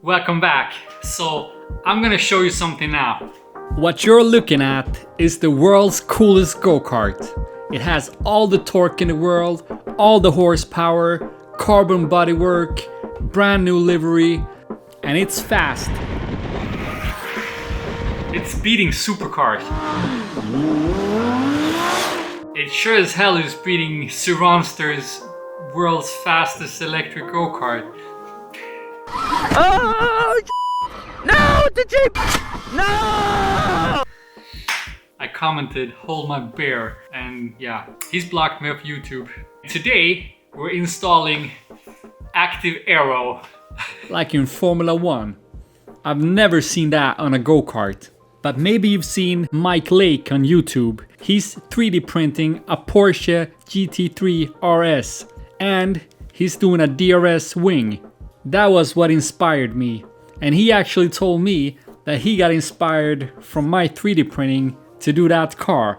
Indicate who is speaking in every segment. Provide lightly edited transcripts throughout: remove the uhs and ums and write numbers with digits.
Speaker 1: Welcome back. So I'm gonna show you something now.
Speaker 2: What you're looking at is the world's coolest go-kart. It has all the torque in the world, all the horsepower, carbon bodywork, brand new livery, and it's fast.
Speaker 1: It's beating supercars. It sure as hell is beating Suronster's world's fastest electric go-kart.
Speaker 3: Oh! No! The Jeep! No!
Speaker 1: I commented, hold my bear, and yeah, he's blocked me off YouTube. Today, we're installing active aero.
Speaker 2: Like in Formula 1. I've never seen that on a go-kart. But maybe you've seen Mike Lake on YouTube. He's 3D printing a Porsche GT3 RS. And he's doing a DRS wing. That was what inspired me. And he actually told me that he got inspired from my 3D printing to do that car.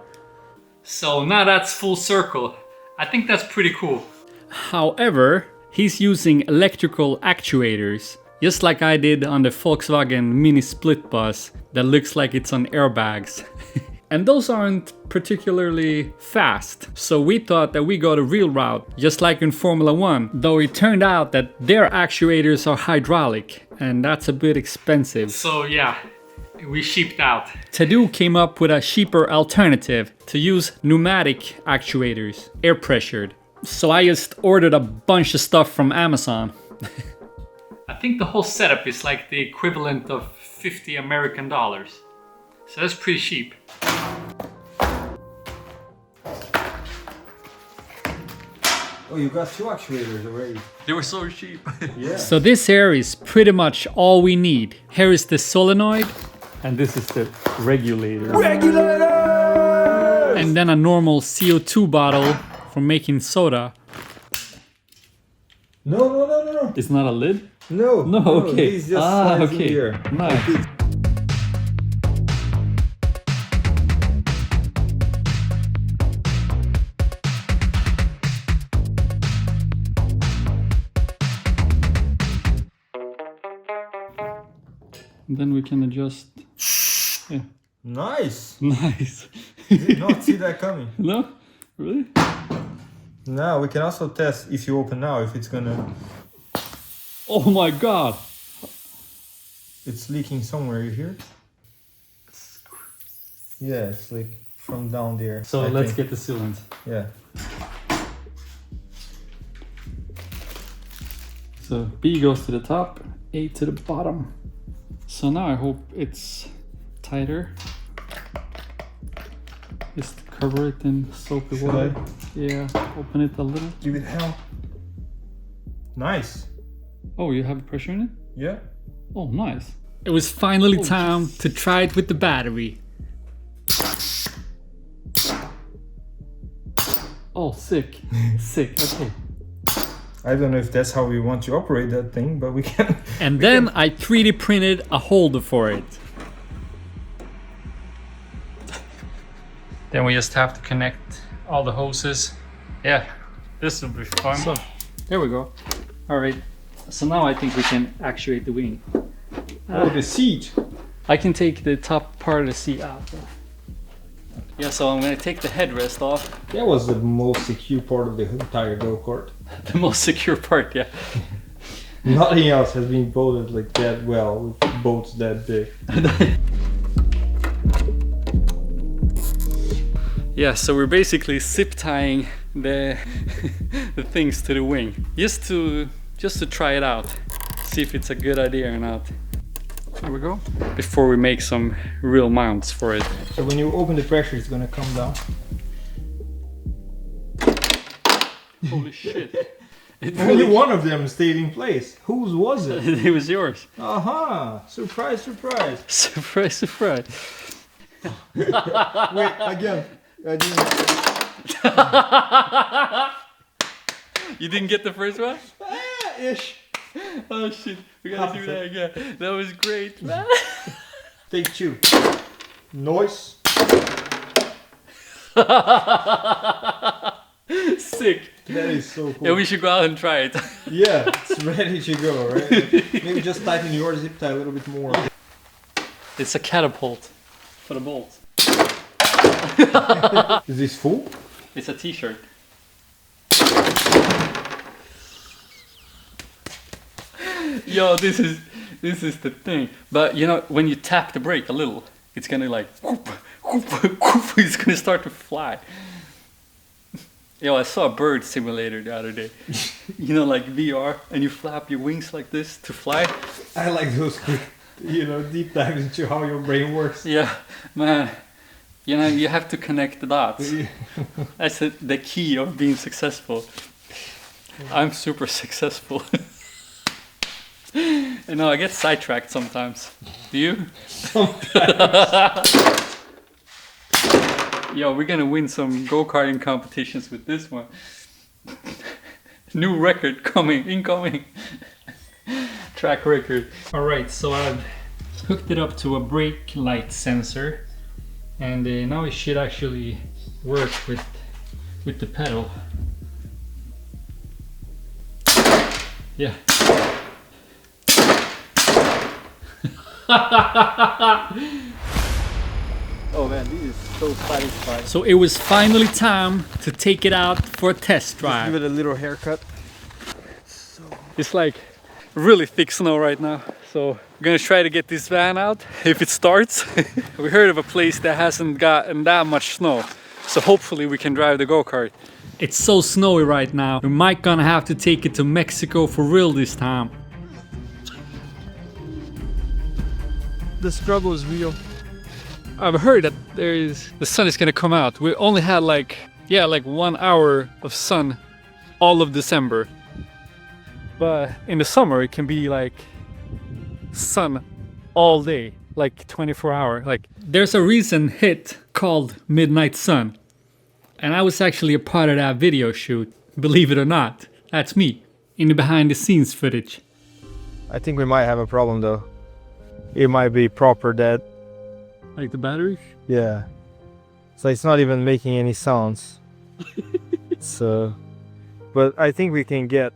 Speaker 1: So now that's full circle. I think that's pretty cool.
Speaker 2: However, he's using electrical actuators, just like I did on the Volkswagen Mini Split Bus that looks like it's on airbags. And those aren't particularly fast, so we thought that we go the real route, just like in Formula 1, though it turned out that their actuators are hydraulic, and that's a bit expensive.
Speaker 1: So yeah, we sheeped out.
Speaker 2: Tadu came up with a cheaper alternative to use pneumatic actuators, air pressured. So I just ordered a bunch of stuff from Amazon.
Speaker 1: I think the whole setup is like the equivalent of 50 American dollars. So that's pretty cheap.
Speaker 4: Oh, you got two actuators already.
Speaker 1: They were so cheap.
Speaker 4: Yeah.
Speaker 2: So this here is pretty much all we need. Here is the solenoid. And this is the regulator.
Speaker 4: Regulator!
Speaker 2: And then a normal CO2 bottle for making soda.
Speaker 4: No.
Speaker 2: It's not a lid?
Speaker 4: No.
Speaker 2: No, okay.
Speaker 4: These just slides in here.
Speaker 2: Nice. Then we can adjust. Yeah.
Speaker 4: Nice.
Speaker 2: Nice.
Speaker 4: Did not see that coming.
Speaker 2: No? Really?
Speaker 4: Now we can also test if you open now if it's gonna.
Speaker 2: Oh my god.
Speaker 4: It's leaking somewhere. You hear? Yeah, it's like from down there.
Speaker 2: So
Speaker 4: I
Speaker 2: let's
Speaker 4: think.
Speaker 2: get the sealant.
Speaker 4: Yeah.
Speaker 2: So B goes to the top, A to the bottom. So now I hope it's tighter. Just cover it in soapy
Speaker 4: Should
Speaker 2: water.
Speaker 4: I?
Speaker 2: Yeah, open it a little.
Speaker 4: Give it hell. Nice.
Speaker 2: Oh, you have pressure in it?
Speaker 4: Yeah.
Speaker 2: Oh, nice. It was finally time to try it with the battery. Oh, sick. Sick, okay.
Speaker 4: I don't know if that's how we want to operate that thing, but we can.
Speaker 2: And then I 3D printed a holder for it.
Speaker 1: Then we just have to connect all the hoses. Yeah, this will be fun.
Speaker 2: So, there we go. All right. So now I think we can actuate the wing.
Speaker 4: Oh, the seat.
Speaker 2: I can take the top part of the seat out. Yeah, so I'm gonna take the headrest off.
Speaker 4: That was the most secure part of the entire go-kart.
Speaker 2: The most secure part, yeah.
Speaker 4: Nothing else has been bolted like that well with bolts that big.
Speaker 2: Yeah, so we're basically zip tying the the things to the wing, just to try it out, see if it's a good idea or not. There we go. Before we make some real mounts for it.
Speaker 4: So when you open the pressure, it's gonna come down.
Speaker 2: Holy shit!
Speaker 4: Only one of them stayed in place. Whose was it?
Speaker 2: It was yours.
Speaker 4: Aha! Surprise, surprise.
Speaker 2: Surprise, surprise.
Speaker 4: Wait, again. I didn't.
Speaker 2: You didn't get the first one?
Speaker 4: Ish.
Speaker 2: Oh shit, we gotta do that again. That was great, man.
Speaker 4: Take two. Noise.
Speaker 2: Sick.
Speaker 4: That is so cool.
Speaker 2: Yeah, we should go out and try it.
Speaker 4: Yeah, it's ready to go, right? Maybe just tighten your zip tie a little bit more.
Speaker 2: It's a catapult for the bolt.
Speaker 4: Is this full?
Speaker 2: It's a t-shirt. Yo, this is the thing. But you know, when you tap the brake a little, it's gonna like it's gonna start to fly. Yo, I saw a bird simulator the other day. You know, like VR, and you flap your wings like this to fly.
Speaker 4: I like those quick, deep dives into how your brain works.
Speaker 2: Yeah, man. You know, you have to connect the dots. That's the key of being successful. I'm super successful. You know, I get sidetracked sometimes. Do you? Yo, we're gonna win some go-karting competitions with this one. New record incoming. Track record. Alright, so I've hooked it up to a brake light sensor. And now it should actually work with the pedal. Yeah.
Speaker 3: Oh man, this is so satisfying.
Speaker 2: So it was finally time to take it out for a test drive.
Speaker 3: Give it a little haircut.
Speaker 2: It's like really thick snow right now. So we're gonna try to get this van out if it starts. We heard of a place that hasn't gotten that much snow. So hopefully we can drive the go-kart. It's so snowy right now. We might gonna have to take it to Mexico for real this time.
Speaker 3: The struggle is real.
Speaker 2: I've heard that the sun is gonna come out. We only had like 1 hour of sun all of December. But in the summer it can be like sun all day, like 24 hour. Like there's a recent hit called Midnight Sun. And I was actually a part of that video shoot. Believe it or not, that's me in the behind the scenes footage.
Speaker 3: I think we might have a problem though. It might be proper dead.
Speaker 2: Like the battery?
Speaker 3: Yeah. So it's not even making any sounds. So, but I think we can get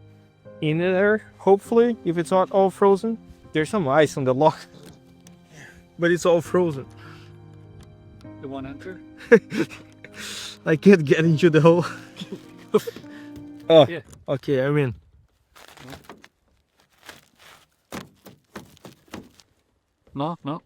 Speaker 3: in there, hopefully, if it's not all frozen. There's some ice on the lock, but it's all frozen.
Speaker 2: The one enter?
Speaker 3: I can't get into the hole. Oh,
Speaker 2: yeah.
Speaker 3: Okay, I'm in.
Speaker 2: No.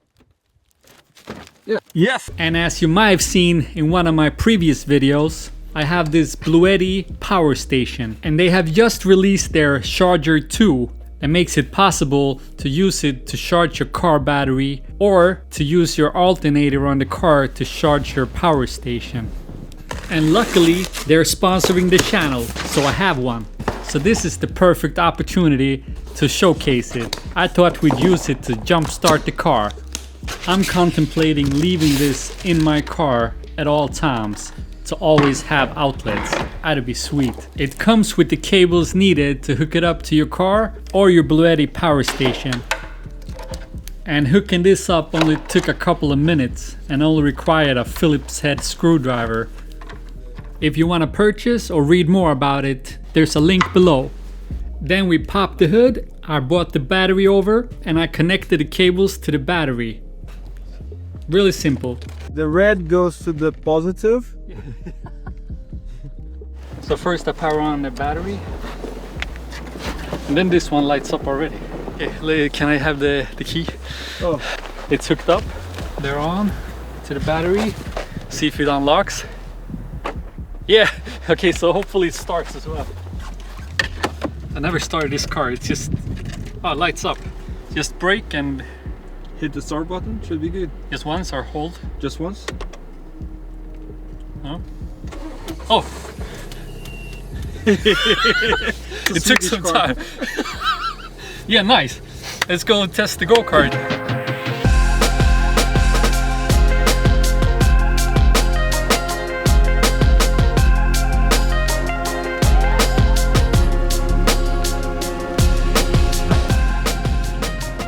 Speaker 3: Yeah. Yes.
Speaker 2: And as you might have seen in one of my previous videos, I have this Bluetti power station, and they have just released their Charger 2 that makes it possible to use it to charge your car battery or to use your alternator on the car to charge your power station. And luckily they're sponsoring the channel, so I have one. So this is the perfect opportunity to showcase it. I thought we'd use it to jumpstart the car. I'm contemplating leaving this in my car at all times to always have outlets. That'd be sweet. It comes with the cables needed to hook it up to your car or your Bluetti power station. And hooking this up only took a couple of minutes and only required a Phillips head screwdriver. If you want to purchase or read more about it, there's a link below. Then we popped the hood, I brought the battery over, and I connected the cables to the battery. Really simple.
Speaker 3: The red goes to the positive.
Speaker 2: So first I power on the battery, and then this one lights up already. Okay, can I have the key?
Speaker 3: Oh.
Speaker 2: It's hooked up. They're on to the battery. See if it unlocks. Yeah, okay, so hopefully it starts as well. I never started this car, it's just, oh, it lights up. Just brake and
Speaker 3: Hit the start button, should be good.
Speaker 2: just once or hold.
Speaker 3: Just once.
Speaker 2: No? Oh! It took some time. Yeah, nice. Let's go and test the go-kart.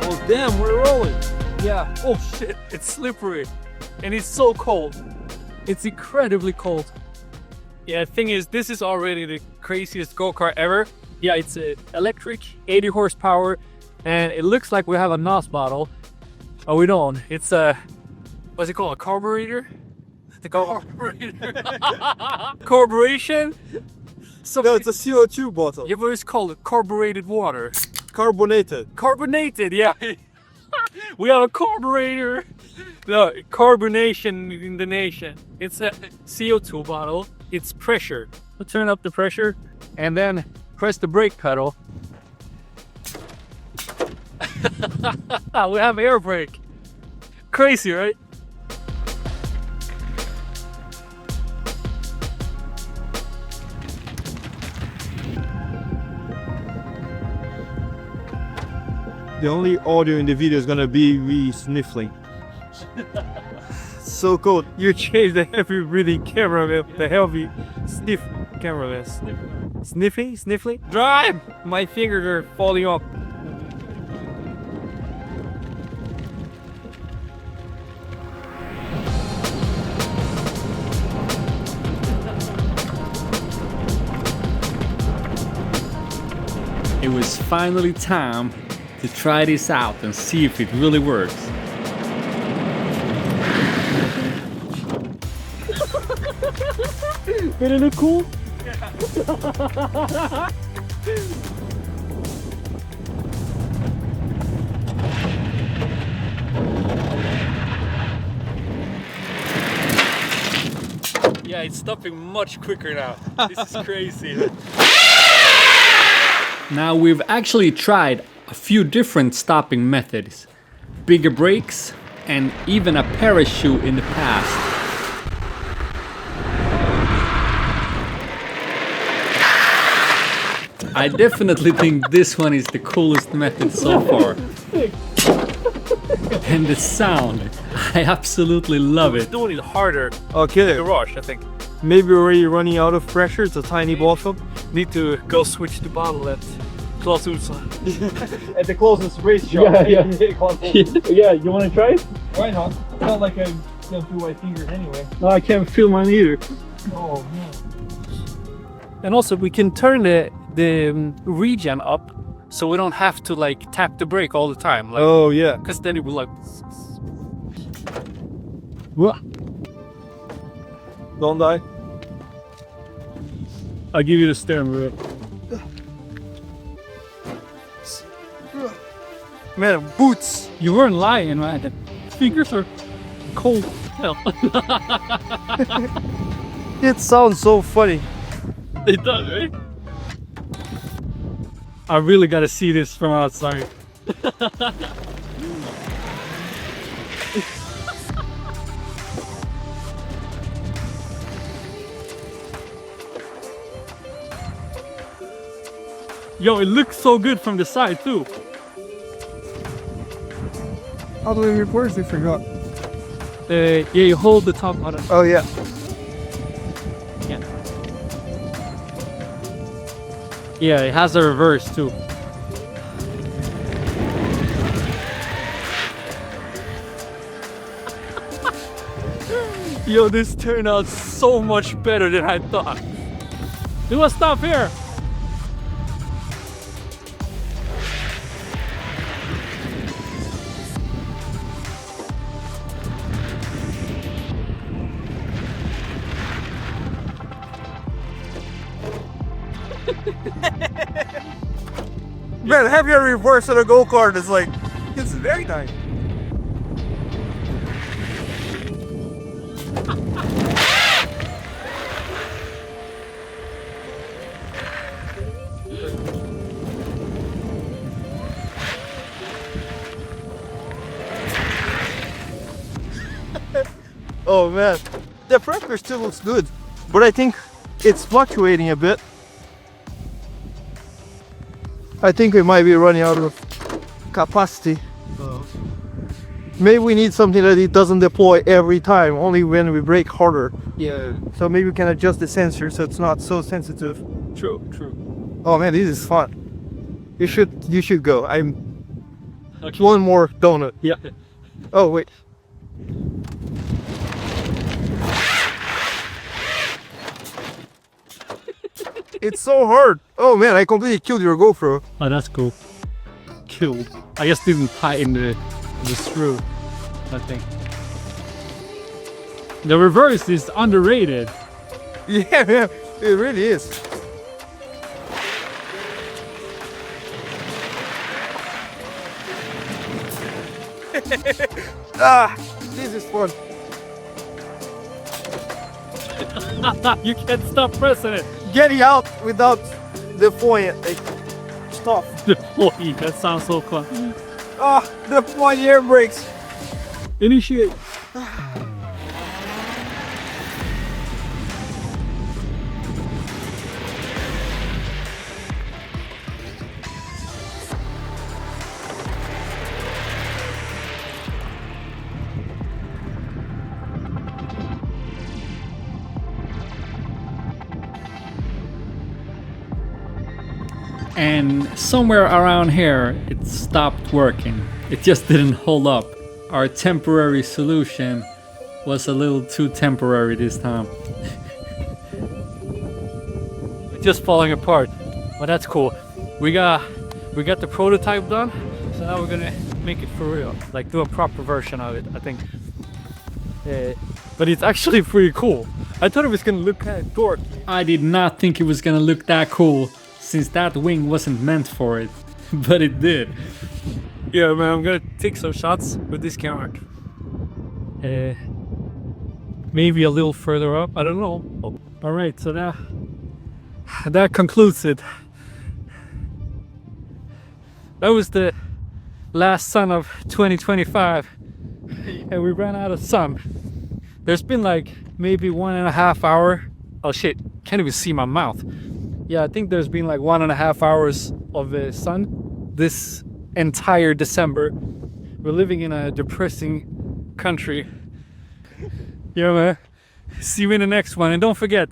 Speaker 3: Oh damn, we're rolling.
Speaker 2: Yeah. Oh shit, it's slippery. And it's so cold. It's incredibly cold. Yeah, the thing is, this is already the craziest go-kart ever. Yeah, it's electric, 80 horsepower, and it looks like we have a NOS bottle. Oh, we don't. It's a, what's it called? A carburetor? The carburetor. Carburation?
Speaker 3: No, it's a CO2 bottle.
Speaker 2: Yeah, but it's called carbureted water.
Speaker 3: Carbonated.
Speaker 2: Carbonated, yeah. We have a carburetor. No, carbonation in the nation. It's a CO2 bottle. It's pressure. So turn up the pressure and then press the brake pedal. We have air brake. Crazy, right?
Speaker 3: The only audio in the video is gonna be me sniffling. So cool.
Speaker 2: You changed the heavy breathing camera with the heavy sniff camera with
Speaker 3: Sniffing? Sniffling?
Speaker 2: drive! My fingers are falling off. It was finally time to try this out and see if it really works. Did it look cool? Yeah, it's stopping much quicker now. This is crazy. Now we've actually tried a few different stopping methods, bigger brakes, and even a parachute in the past. I definitely think this one is the coolest method so far. And the sound, I absolutely love it. Doing it harder.
Speaker 3: Okay.
Speaker 2: Garage, I think.
Speaker 3: Maybe we're already running out of pressure. It's a tiny bottle.
Speaker 2: Need to go switch the bottle at Close
Speaker 3: At the closest race shop.
Speaker 2: Yeah. Yeah, you want to try it?
Speaker 3: Why not? It's not like I can't feel my fingers anyway.
Speaker 2: No, I can't feel mine either.
Speaker 3: Oh man.
Speaker 2: And also we can turn the regen up so we don't have to like tap the brake all the time. Like,
Speaker 3: Oh yeah.
Speaker 2: because then it will like...
Speaker 3: Don't die.
Speaker 2: I'll give you the steering wheel.
Speaker 3: Man, boots.
Speaker 2: You weren't lying, man. The fingers are cold. Hell.
Speaker 3: It sounds so funny.
Speaker 2: It does, right? I really gotta see this from outside. Yo, it looks so good from the side too.
Speaker 3: How do we reverse? I forgot.
Speaker 2: Yeah, you hold the top button.
Speaker 3: Oh yeah.
Speaker 2: Yeah. Yeah, it has a reverse too. Yo, this turned out so much better than I thought. Do a stop here.
Speaker 3: Man, having a reverse on a go-kart is like, it's very nice. Oh man, the pressure still looks good, but I think it's fluctuating a bit. I think we might be running out of capacity. Maybe we need something that it doesn't deploy every time, only when we brake harder.
Speaker 2: Yeah.
Speaker 3: So maybe we can adjust the sensor so it's not so sensitive.
Speaker 2: True, true.
Speaker 3: Oh man, this is fun. You should go. I'm
Speaker 2: Okay.
Speaker 3: one more donut.
Speaker 2: Yeah.
Speaker 3: Oh wait. It's so hard. Oh man, I completely killed your GoPro.
Speaker 2: Oh, that's cool. Killed. I just didn't tighten the screw, I think. The reverse is underrated.
Speaker 3: Yeah, man, it really is. This is fun.
Speaker 2: You can't stop pressing it.
Speaker 3: Getting out without the foil, like, stop.
Speaker 2: Deploy. That sounds so fun.
Speaker 3: The foil air brakes.
Speaker 2: Initiate. And somewhere around here it stopped working. It just didn't hold up. Our temporary solution was a little too temporary this time. It's just falling apart. But that's cool. We got the prototype done, so now we're gonna make it for real. Like do a proper version of it, I think. But it's actually pretty cool. I thought it was gonna look kind of dorky. I did not think it was gonna look that cool, since that wing wasn't meant for it, but it did. Yeah, man, I'm gonna take some shots with this camera. Maybe a little further up, I don't know. Oh. All right, so that concludes it. That was the last sun of 2025, and we ran out of sun. There's been like maybe 1.5 hours. Oh shit, can't even see my mouth. Yeah, I think there's been like 1.5 hours of sun this entire December. We're living in a depressing country. Yeah, man. See you in the next one. And don't forget,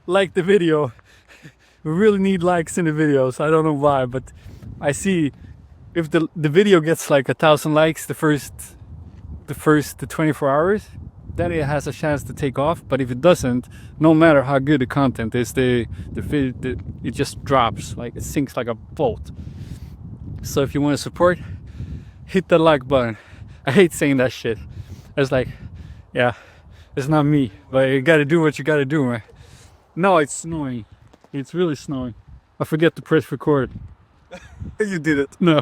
Speaker 2: like the video. We really need likes in the videos. I don't know why, but I see if the video gets like 1,000 likes the first 24 hours, then it has a chance to take off. But if it doesn't, no matter how good the content is, it just drops, like it sinks like a boat. So if you want to support, hit the like button. I hate saying that shit. It's like, yeah, it's not me, but you gotta do what you gotta do, man. No, it's snowing. It's really snowing. I forget to press record.
Speaker 3: You did it.
Speaker 2: No.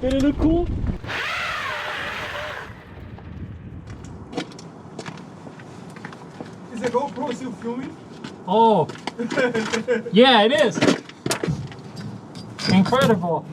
Speaker 2: Did it look cool?
Speaker 3: Is the GoPro still filming?
Speaker 2: Oh. Yeah, it is. Incredible.